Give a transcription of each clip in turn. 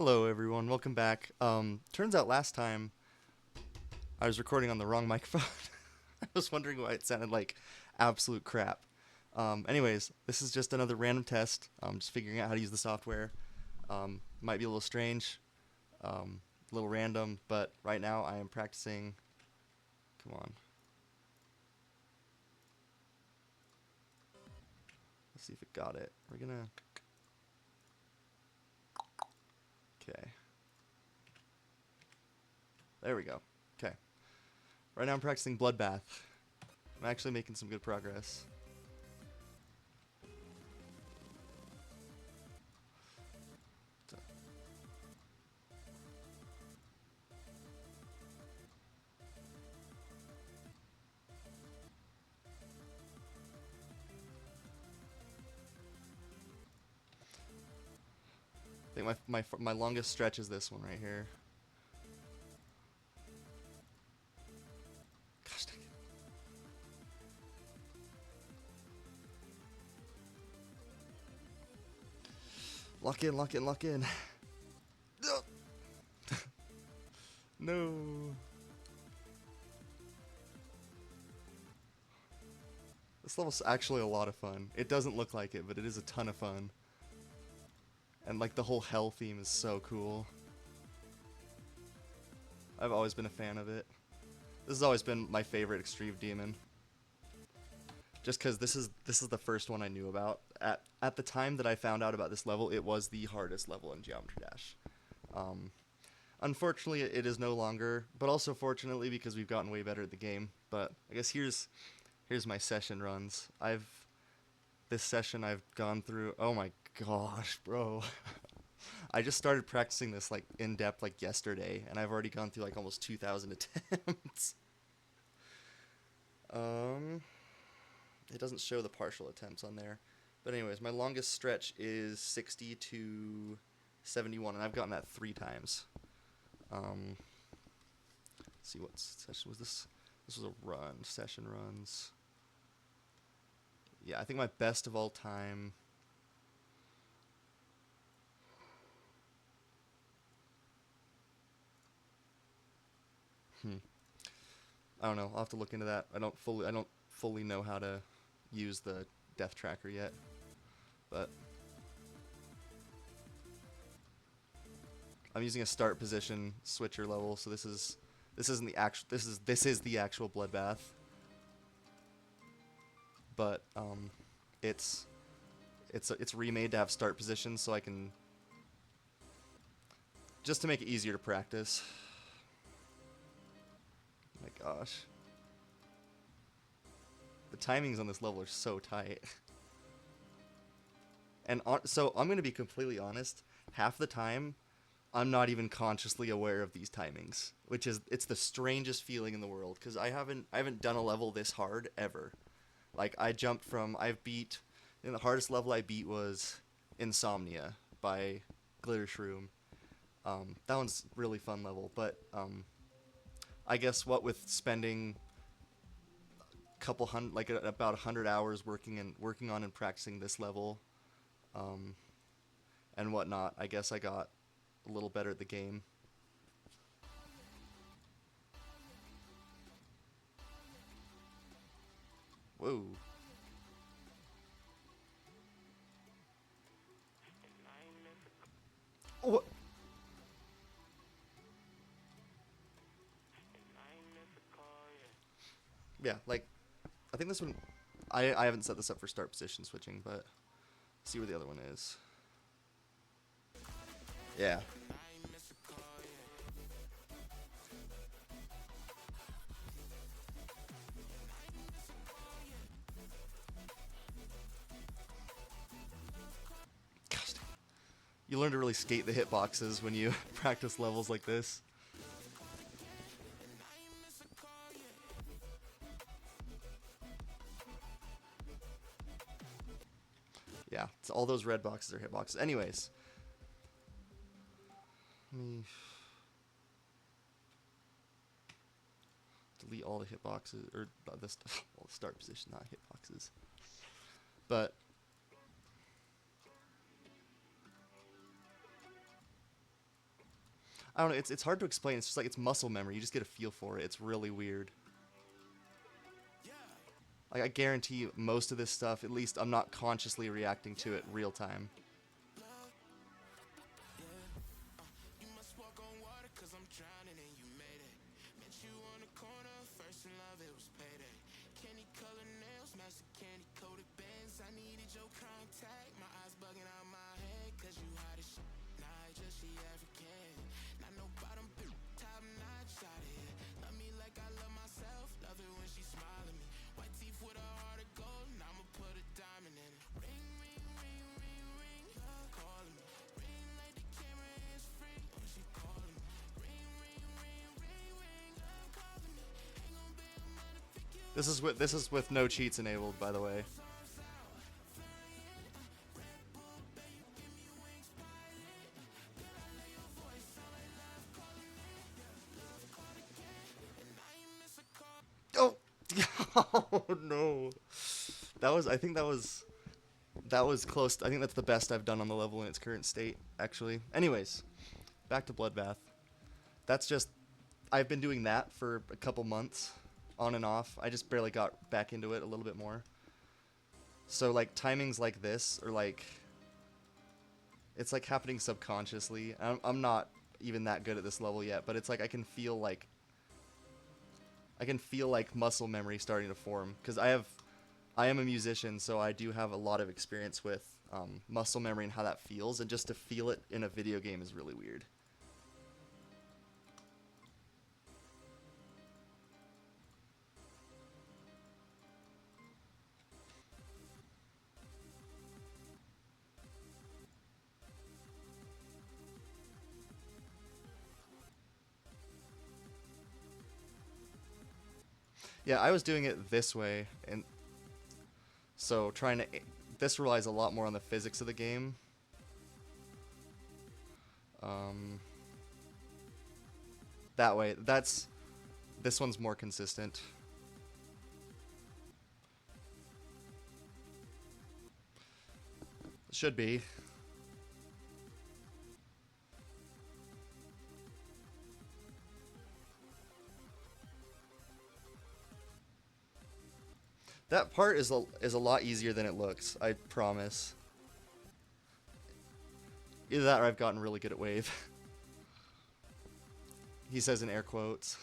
Hello everyone, welcome back. Turns out last time I was recording on the wrong microphone. I was wondering why it sounded like absolute crap. Anyways, this is just another random test. Just figuring out how to use the software. Might be a little strange, a little random, but right now I am practicing. Come on. Let's see if it got it. We're gonna. Okay. There we go. Okay. Right now I'm practicing Bloodbath. I'm actually making some good progress. I think my longest stretch is this one right here. Gosh dang it. Lock in, lock in, lock in. No. This level's actually a lot of fun. It doesn't look like it, but it is a ton of fun. And like the whole hell theme is so cool. I've always been a fan of it. This has always been my favorite Extreme Demon. Just because this is the first one I knew about. At the time that I found out about this level, it was the hardest level in Geometry Dash. Unfortunately, it is no longer, but also fortunately because we've gotten way better at the game. But I guess here's my session runs. This session I've gone through. Oh my gosh, bro. I just started practicing this like in depth like yesterday, and I've already gone through like almost 2,000 attempts. It doesn't show the partial attempts on there. But anyways, my longest stretch is 60 to 71, and I've gotten that 3 times. Let's see what session was this? This was a run, session runs. Yeah, I think my best of all time. I don't know. I'll have to look into that. I don't fully know how to use the death tracker yet, but I'm using a start position switcher level, so this isn't the actual this is the actual Bloodbath, but it's remade to have start position, so I can just to make it easier to practice. Oh my gosh, the timings on this level are so tight. And so I'm gonna be completely honest. Half the time, I'm not even consciously aware of these timings, which is it's the strangest feeling in the world because I haven't done a level this hard ever. Like I've beat, the hardest level I beat was Insomnia by Glitter Shroom. That one's really fun level, but I guess what with spending about 100 hours working on and practicing this level, um, and whatnot, I guess I got a little better at the game. Whoa. What? Yeah, like I think this one. I haven't set this up for start position switching, but see where the other one is. Yeah. Gosh, you learn to really skate the hitboxes when you practice levels like this. Yeah, it's all those red boxes are hitboxes. Anyways, let me delete all the hitboxes or this all the start position, not hitboxes. But I don't know. It's hard to explain. It's just like it's muscle memory. You just get a feel for it. It's really weird. Like I guarantee you, most of this stuff, at least I'm not consciously reacting to it real time. You must walk on water cause I'm drowning and you made it. Met you on the corner, first in love, it was payday. Candy colored nails, match the candy coated bands. I needed your contact, my eyes bugging out my head. Cause you hot as shit, nah, just she African. Not no bottom bitch, top notch out of here. Love me like I love myself, love it when she smile at me. White teeth with a heart of gold, and I'ma put a diamond in it. Ring, ring, ring, ring, ring, calling me. Ring like the camera is free, when she calling me. Ring, ring, ring, ring, ring, calling me. Ain't gon' be a mother pick you up. This is with no cheats enabled, by the way. Oh, oh no. I think that was close. I think that's the best I've done on the level in its current state, actually. Anyways, back to Bloodbath. That's just I've been doing that for a couple months, on and off. I just barely got back into it a little bit more. So like timings like this are like it's like happening subconsciously. I'm not even that good at this level yet, but it's like I can feel like muscle memory starting to form because I am a musician, so I do have a lot of experience with muscle memory and how that feels, and just to feel it in a video game is really weird. Yeah, I was doing it this way, and so trying to this relies a lot more on the physics of the game. Um, that way, this one's more consistent. Should be. That part is a lot easier than it looks. I promise. Either that or I've gotten really good at wave. He says in air quotes.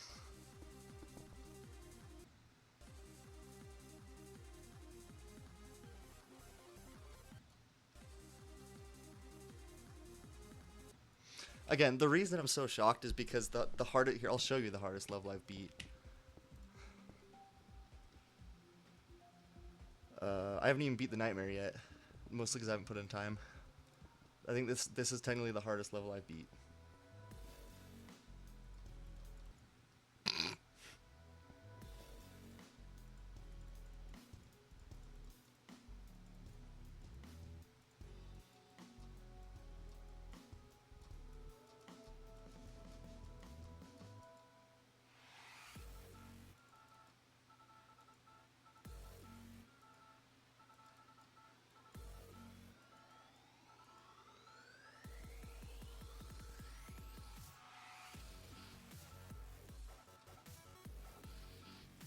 Again, the reason I'm so shocked is because the hardest here. I'll show you the hardest level I've beat. I haven't even beat the nightmare yet, mostly because I haven't put in time. I think this is technically the hardest level I've beat.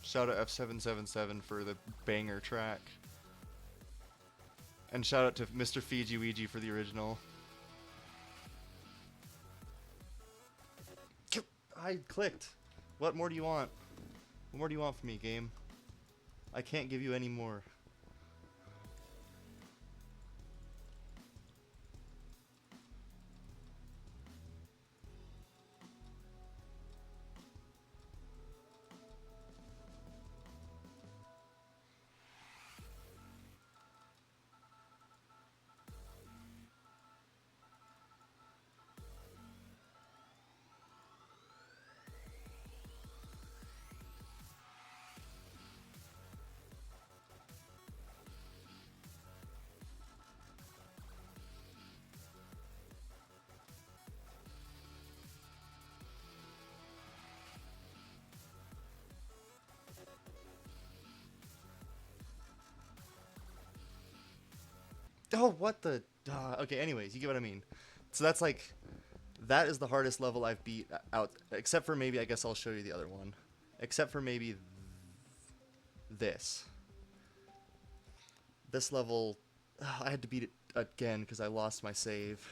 Shout out F777 for the banger track. And shout out to Mr. Fiji Ouija for the original. I clicked. What more do you want? What more do you want from me, game? I can't give you any more. Oh, what the? Okay, anyways, you get what I mean. So that's like That is the hardest level I've beat out, except for maybe, I guess I'll show you the other one. Except for maybe this. This level, I had to beat it again because I lost my save.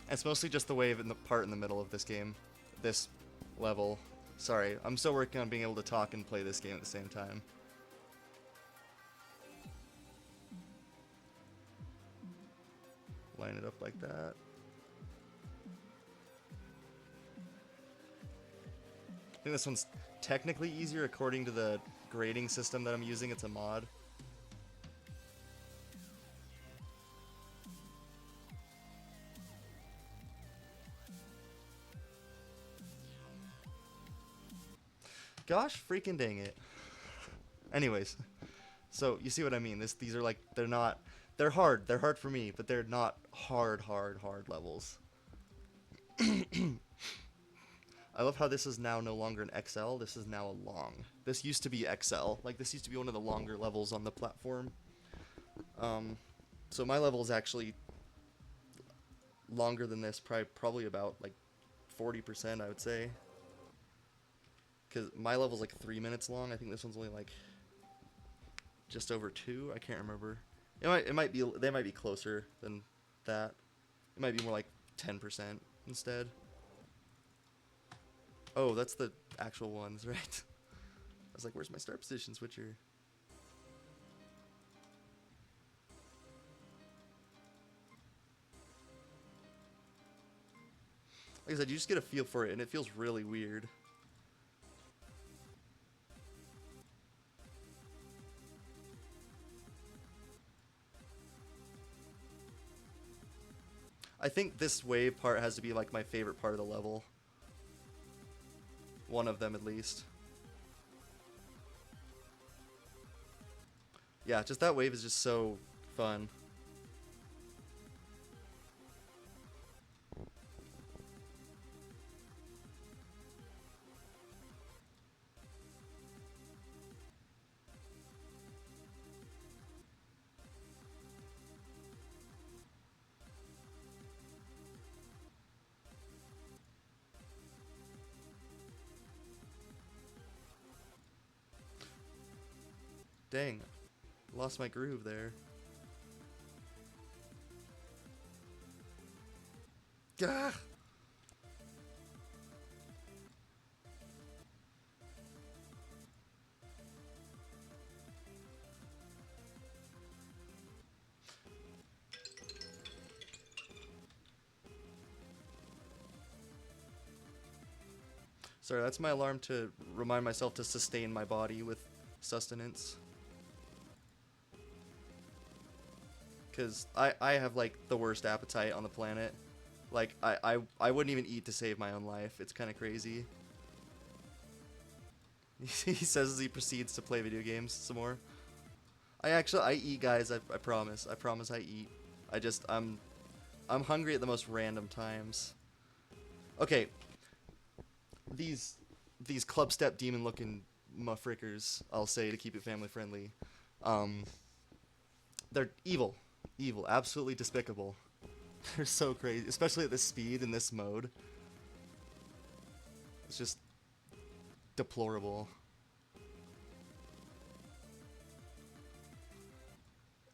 It's mostly just the wave in the part in the middle of this game. This level. Sorry, I'm still working on being able to talk and play this game at the same time. Line it up like that. I think this one's technically easier according to the grading system that I'm using. It's a mod. Gosh freaking dang it. Anyways, so you see what I mean. These are like, they're hard. They're hard for me, but they're not hard levels. I love how this is now no longer an XL. This is now a long. This used to be XL. Like, this used to be one of the longer levels on the platform. So my level is actually longer than this, probably about like 40%, I would say. Because my level's like 3 minutes long. I think this one's only like just over 2. I can't remember. It might be, they might be closer than that. It might be more like 10% instead. Oh, that's the actual ones, right? I was like, where's my start position switcher? Like I said, you just get a feel for it, and it feels really weird. I think this wave part has to be like my favorite part of the level. One of them at least. Yeah, just that wave is just so fun. Dang, lost my groove there. Gah! Sorry, that's my alarm to remind myself to sustain my body with sustenance. Because I have like the worst appetite on the planet. Like, I wouldn't even eat to save my own life. It's kind of crazy. He says as he proceeds to play video games some more. I eat, guys. I promise. I promise I eat. I'm hungry at the most random times. Okay. These club step demon looking muffrickers, I'll say to keep it family friendly. They're evil. Evil. Absolutely despicable. They're so crazy. Especially at this speed in this mode. It's just deplorable.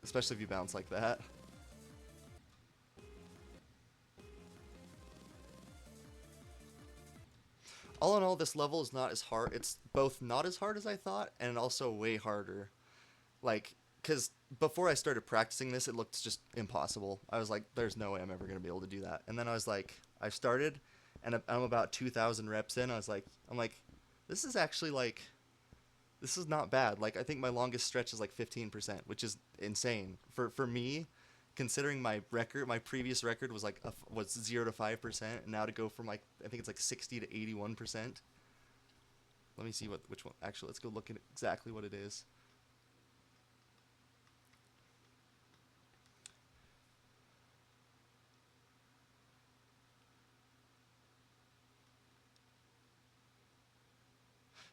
Especially if you bounce like that. All in all, this level is not as hard. It's both not as hard as I thought, and also way harder. Like, because before I started practicing this, it looked just impossible. I was like, there's no way I'm ever going to be able to do that. And then I was like, I started, and I'm about 2,000 reps in. I'm like, this is actually like, this is not bad. Like, I think my longest stretch is like 15%, which is insane. For me, considering my record, my previous record was like was 0 to 5%, and now to go from like, I think it's like 60 to 81%. Let me see which one. Actually, let's go look at exactly what it is.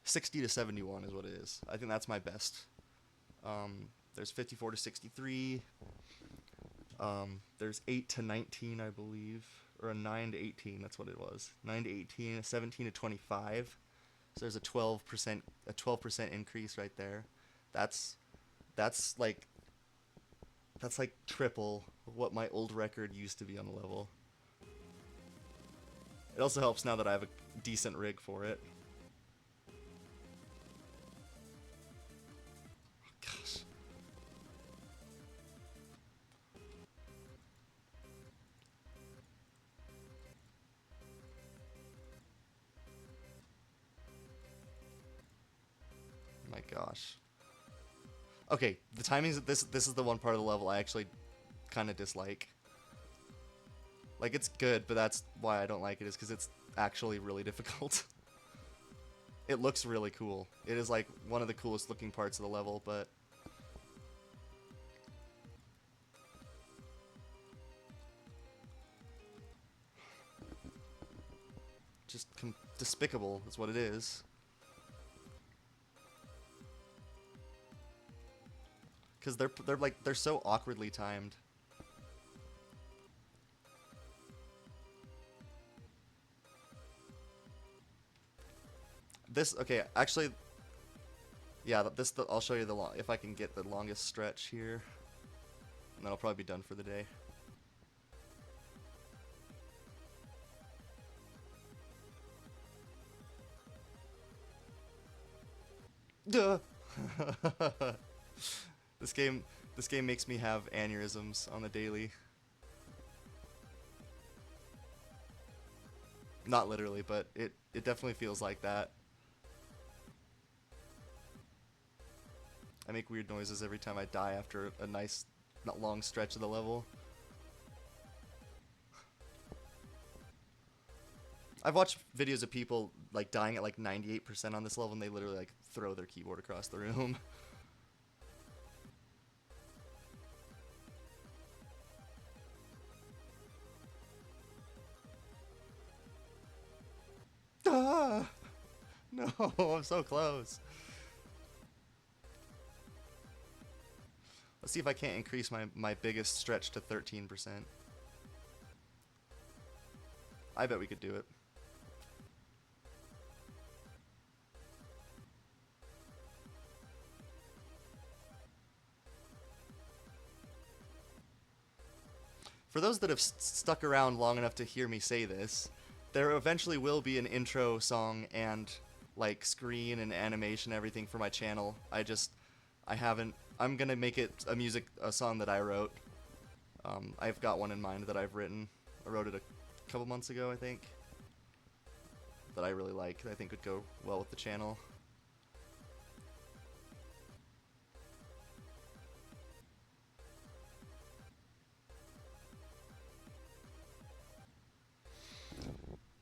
$60 to 71 is what it is. I think that's my best. There's 54 to 63. There's 8 to 19, I believe, or a 9 to 18. That's what it was. 9 to 18, a 17 to 25. So there's a 12% increase right there. That's that's like that's like triple what my old record used to be on the level. It also helps now that I have a decent rig for it. Gosh. My gosh. Okay, the timings. This is the one part of the level I actually kind of dislike. Like it's good, but that's why I don't like it is because it's actually really difficult. It looks really cool. It is like one of the coolest looking parts of the level, but just despicable is what it is. Because they're so awkwardly timed. This okay, actually, yeah. I'll show you if I can get the longest stretch here, and then I'll probably be done for the day. Duh. This game this game makes me have aneurysms on the daily. Not literally, but it definitely feels like that. I make weird noises every time I die after a nice, not long stretch of the level. I've watched videos of people like dying at like 98% on this level, and they literally like throw their keyboard across the room. Ah! No, I'm so close. Let's see if I can't increase my biggest stretch to 13%. I bet we could do it. For those that have stuck around long enough to hear me say this, there eventually will be an intro song and like screen and animation, everything for my channel. I haven't. I'm gonna make it a song that I wrote. I've got one in mind that I've written. I wrote it a couple months ago, I think. That I really like. That I think would go well with the channel.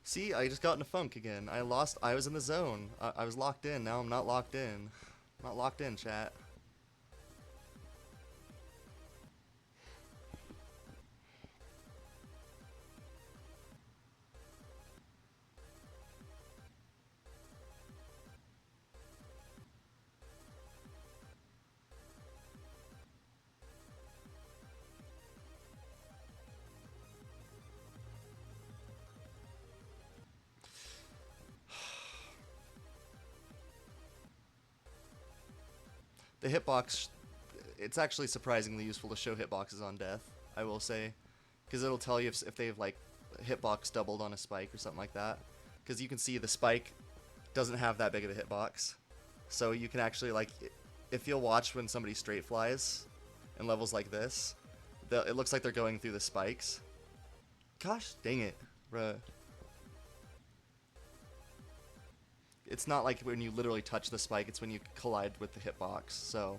See, I just got in a funk again. I was in the zone. I was locked in. Now I'm not locked in. I'm not locked in, chat. The hitbox, it's actually surprisingly useful to show hitboxes on death, I will say. Because it'll tell you if they've, like, hitbox doubled on a spike or something like that. Because you can see the spike doesn't have that big of a hitbox. So you can actually, like, if you'll watch when somebody straight flies in levels like this, it looks like they're going through the spikes. Gosh dang it, bruh. It's not like when you literally touch the spike, it's when you collide with the hitbox. So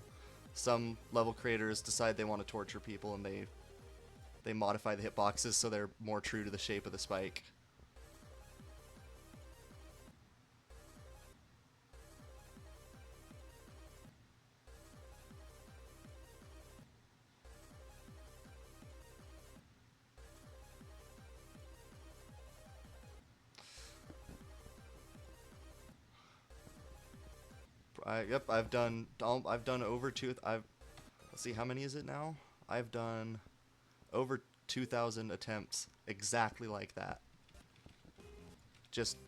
some level creators decide they want to torture people, and they modify the hitboxes so they're more true to the shape of the spike. Yep, I've done over two. Let's see, how many is it now? I've done over 2,000 attempts exactly like that. Just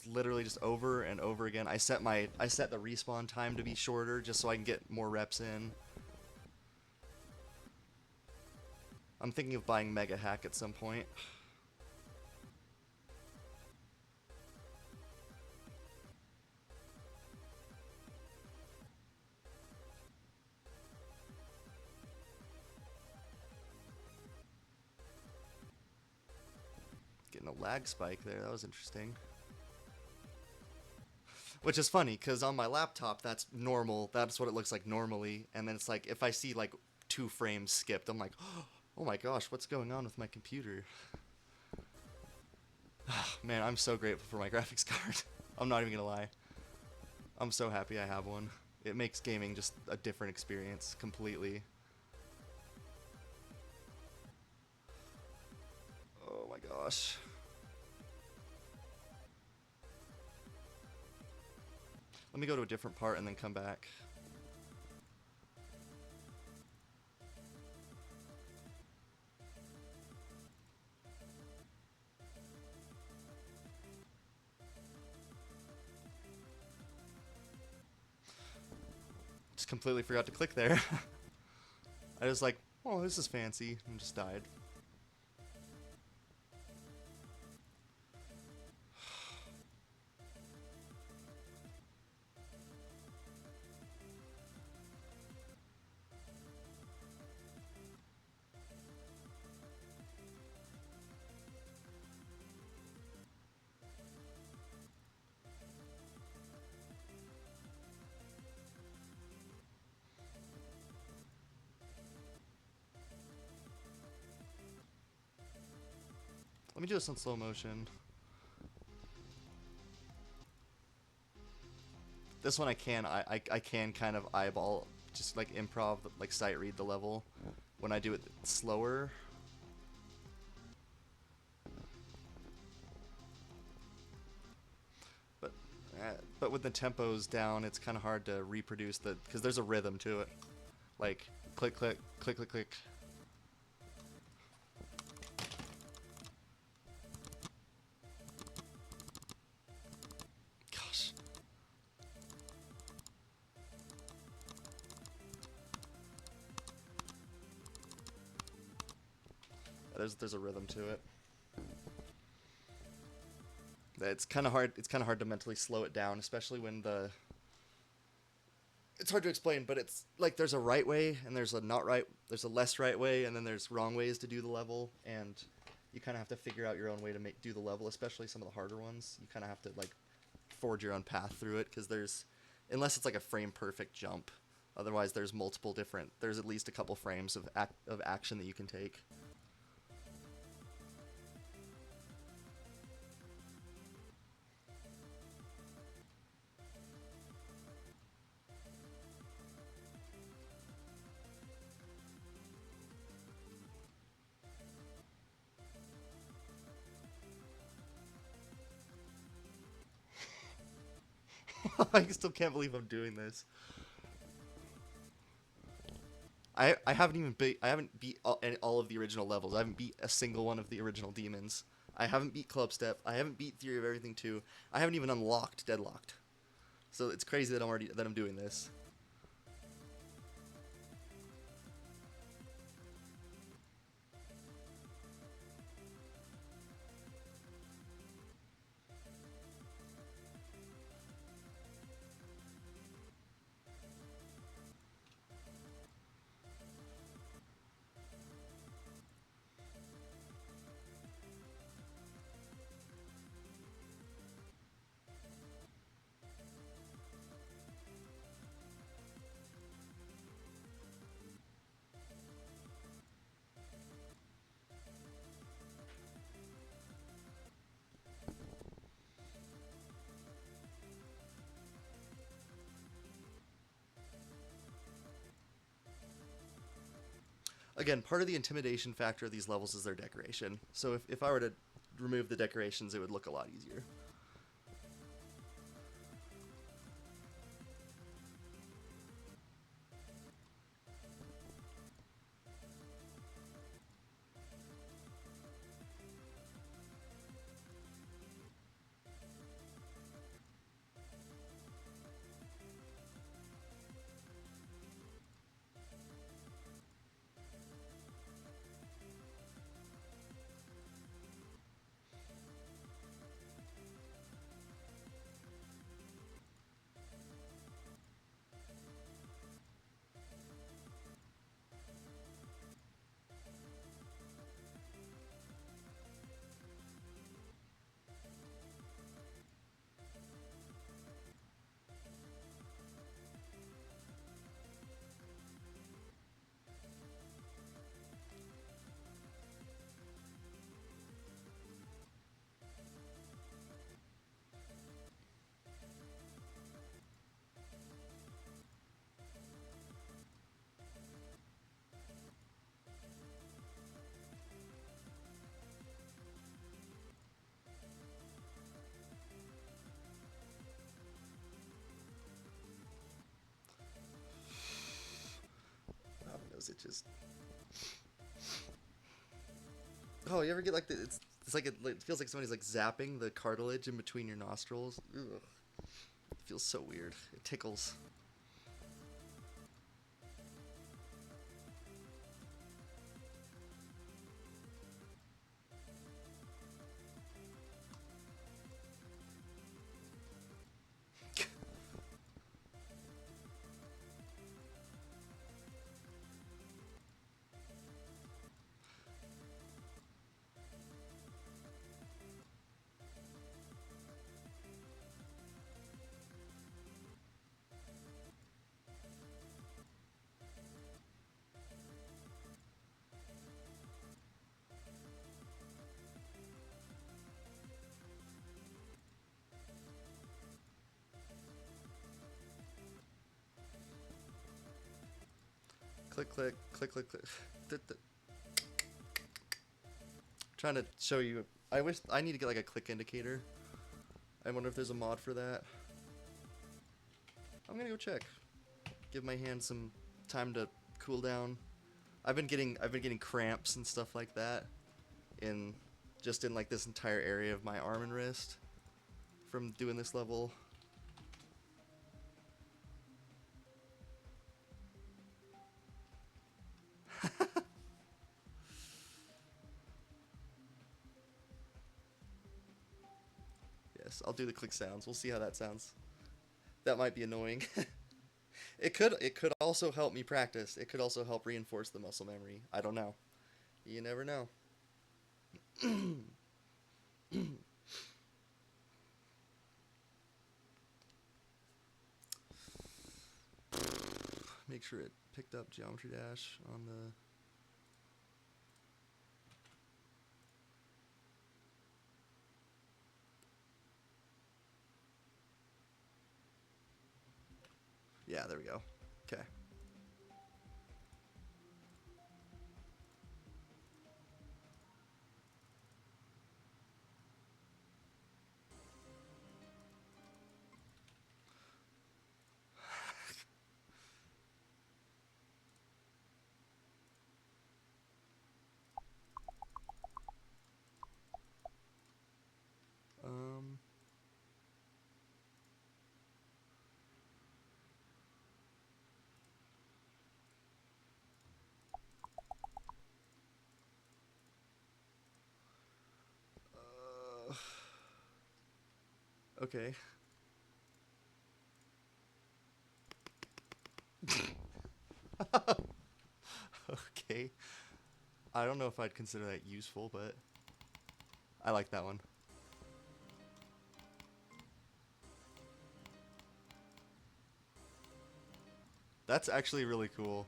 literally just over and over again. I set the respawn time to be shorter just so I can get more reps in. I'm thinking of buying Mega Hack at some point. Getting a lag spike there, that was interesting. Which is funny, because on my laptop, that's normal. That's what it looks like normally. And then it's like, if I see like 2 frames skipped, I'm like, oh my gosh, what's going on with my computer? Man, I'm so grateful for my graphics card. I'm not even gonna lie. I'm so happy I have one. It makes gaming just a different experience completely. Oh my gosh. Let me go to a different part and then come back. Just completely forgot to click there. I was like, oh, this is fancy, and just died. Let me do this in slow motion. This one I can kind of eyeball, just like improv, like sight read the level. When I do it slower, but but with the tempos down, it's kind of hard to reproduce because there's a rhythm to it. Like click click click click click. Gosh. There's a rhythm to it. It's kind of hard. It's kind of hard to mentally slow it down, especially when the. It's hard to explain, but it's like there's a right way and there's a not right. There's a less right way, and then there's wrong ways to do the level, and you kind of have to figure out your own way to do the level, especially some of the harder ones. You kind of have to like forge your own path through it because unless it's like a frame perfect jump, otherwise there's multiple different. There's at least a couple frames of action that you can take. I still can't believe I'm doing this. I haven't beat all of the original levels. I haven't beat a single one of the original demons. I haven't beat Clubstep. I haven't beat Theory of Everything 2. I haven't even unlocked Deadlocked. So it's crazy that I'm doing this. Again, part of the intimidation factor of these levels is their decoration. So if I were to remove the decorations, it would look a lot easier. nose itches. Oh, you ever get like it's like it feels like somebody's like zapping the cartilage in between your nostrils. Ugh. It feels so weird. It tickles. Click, click, click, click, click. Trying to show you. I wish I need to get like a click indicator. I wonder if there's a mod for that. I'm gonna go check. Give my hand some time to cool down. I've been getting cramps and stuff like that in just in like this entire area of my arm and wrist from doing this level. Yes, I'll do the click sounds. We'll see how that sounds. That might be annoying. It could also help me practice. It could also help reinforce the muscle memory. I don't know. You never know. Make sure it picked up Geometry Dash on the... Yeah, there we go. Okay. Um... Okay. Okay. I don't know if I'd consider that useful, but I like that one. That's actually really cool.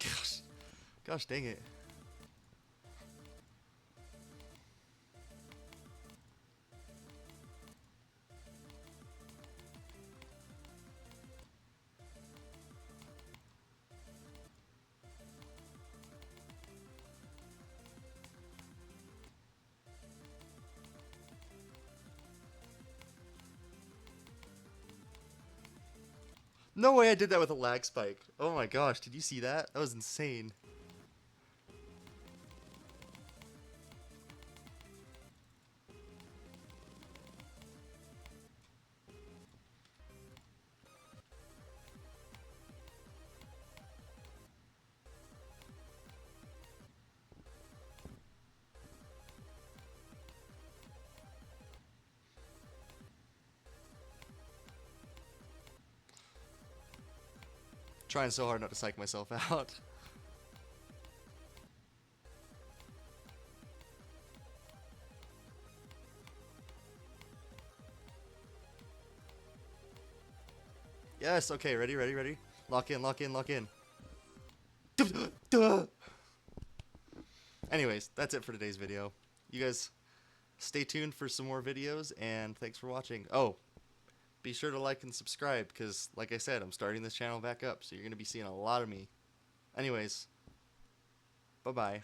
Gosh, gosh dang it. No way I did that with a lag spike. Oh my gosh, did you see that? That was insane. Trying so hard not to psych myself out. Yes, okay, ready, ready, ready. Lock in, lock in, lock in. Duh. Anyways, that's it for today's video. You guys stay tuned for some more videos, and thanks for watching. Oh, be sure to like and subscribe, because, like I said, I'm starting this channel back up, so you're going to be seeing a lot of me. Anyways, bye-bye.